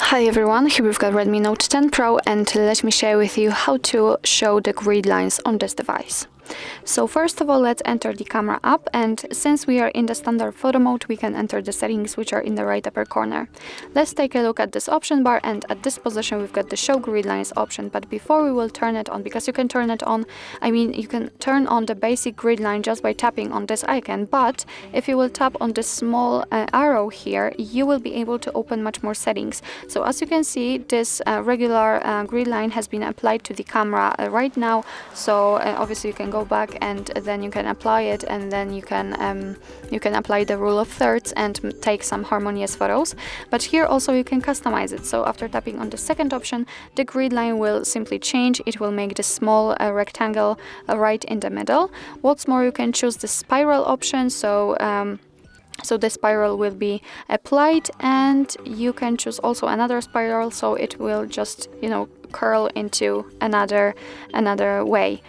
Hi everyone, here we've got Redmi Note 10 Pro, and let me share with you how to show the grid lines on this device. So first of all, let's enter the camera app, and since we are in the standard photo mode, we can enter the settings which are in the right upper corner. Let's take a look at this option bar, and at this position we've got the show grid lines option. But before we will turn it on, because you can turn it on, you can turn on the basic grid line just by tapping on this icon, but if you will tap on this small arrow here, you will be able to open much more settings. So as you can see, this regular grid line has been applied to the camera right now, so obviously you can go back and then you can apply it, and then you can apply the rule of thirds and take some harmonious photos. But here also you can customize it. So after tapping on the second option, the grid line will simply change. It will make the small rectangle right in the middle. What's more, you can choose the spiral option, so the spiral will be applied, and you can choose also another spiral, so it will just, curl into another way.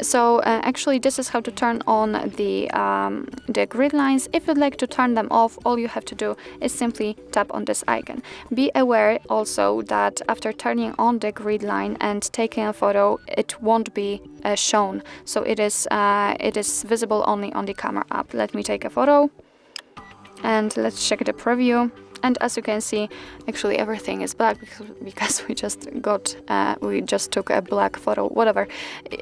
So actually this is how to turn on the grid lines. If you'd like to turn them off, all you have to do is simply tap on this icon. Be aware also that after turning on the grid line and taking a photo, it won't be shown. So it is visible only on the camera app. Let me take a photo and let's check the preview. And as you can see, actually everything is black because we just took a black photo, whatever.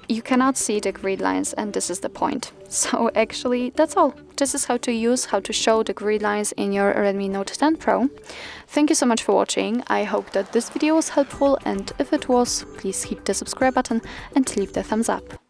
You cannot see the grid lines, and this is the point. So actually that's all. This is how to show the grid lines in your Redmi Note 10 Pro. Thank you so much for watching. I hope that this video was helpful, and if it was, please hit the subscribe button and leave the thumbs up.